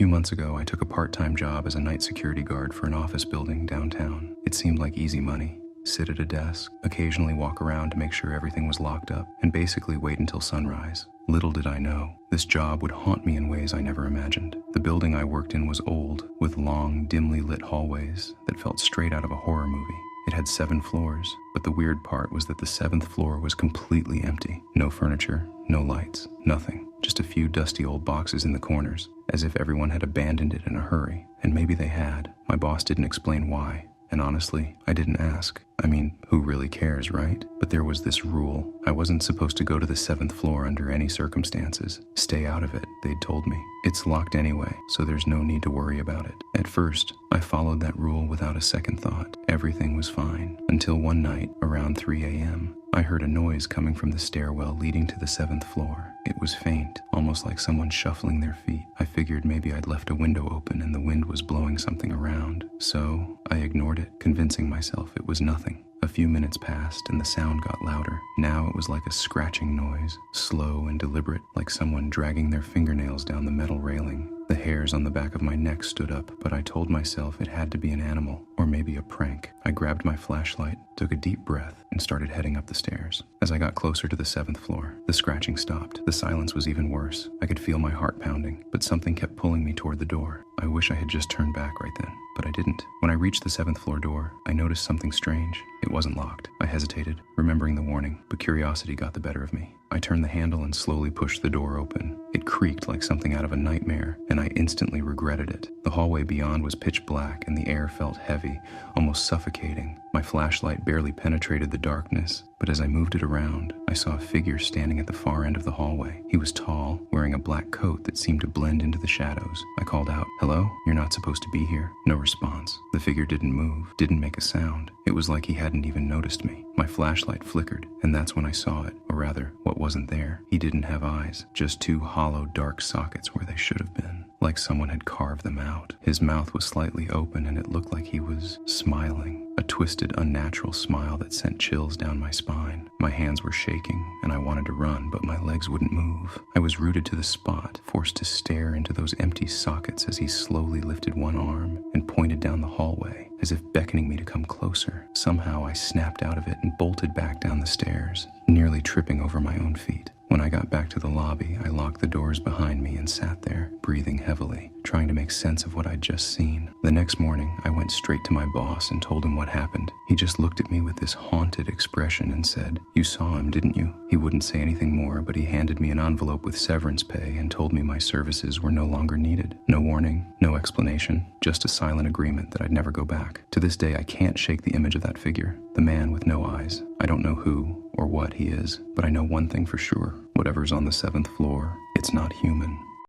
few months ago, I took a part-time job as a night security guard for an office building downtown. It seemed like easy money. Sit at a desk, occasionally walk around to make sure everything was locked up, and basically wait until sunrise. Little did I know, this job would haunt me in ways I never imagined. The building I worked in was old, with long, dimly lit hallways that felt straight out of a horror movie. It had 7 floors, but the weird part was that the 7th floor was completely empty. No furniture, no lights, nothing. Just a few dusty old boxes in the corners, as if everyone had abandoned it in a hurry. And maybe they had. My boss didn't explain why. And honestly, I didn't ask. I mean, who really cares, right? But there was this rule. I wasn't supposed to go to the 7th floor under any circumstances. Stay out of it, they'd told me. It's locked anyway, so there's no need to worry about it. At first, I followed that rule without a second thought. Everything was fine. Until one night, around 3 a.m., I heard a noise coming from the stairwell leading to the 7th floor. It was faint, almost like someone shuffling their feet. I figured maybe I'd left a window open and the wind was blowing something around. So I ignored it, convincing myself it was nothing. A few minutes passed and the sound got louder. Now it was like a scratching noise, slow and deliberate, like someone dragging their fingernails down the metal railing. The hairs on the back of my neck stood up, but I told myself it had to be an animal, or maybe a prank. I grabbed my flashlight, took a deep breath, and started heading up the stairs. As I got closer to the 7th floor, the scratching stopped. The silence was even worse. I could feel my heart pounding, but something kept pulling me toward the door. I wish I had just turned back right then, but I didn't. When I reached the 7th floor door, I noticed something strange. It wasn't locked. I hesitated, remembering the warning, but curiosity got the better of me. I turned the handle and slowly pushed the door open. It creaked like something out of a nightmare, and I instantly regretted it. The hallway beyond was pitch black, and the air felt heavy, almost suffocating. My flashlight barely penetrated the darkness, but as I moved it around, I saw a figure standing at the far end of the hallway. He was tall, wearing a black coat that seemed to blend into the shadows. I called out, "Hello? You're not supposed to be here." No response. The figure didn't move, didn't make a sound. It was like he hadn't even noticed me. My flashlight flickered, and that's when I saw it, or rather, what wasn't there. He didn't have eyes, just 2 hollow, dark sockets where they should have been, like someone had carved them out. His mouth was slightly open, and it looked like he was smiling. A twisted, unnatural smile that sent chills down my spine. My hands were shaking, and I wanted to run, but my legs wouldn't move. I was rooted to the spot, forced to stare into those empty sockets as he slowly lifted one arm and pointed down the hallway, as if beckoning me to come closer. Somehow I snapped out of it and bolted back down the stairs, nearly tripping over my own feet. When I got back to the lobby, I locked the doors behind me and sat there, breathing heavily, trying to make sense of what I'd just seen. The next morning, I went straight to my boss and told him what happened. He just looked at me with this haunted expression and said, "You saw him, didn't you?" He wouldn't say anything more, but he handed me an envelope with severance pay and told me my services were no longer needed. No warning, no explanation, just a silent agreement that I'd never go back. To this day, I can't shake the image of that figure, the man with no eyes. I don't know who or what he is, but I know one thing for sure. Whatever's on the 7th floor, it's not human.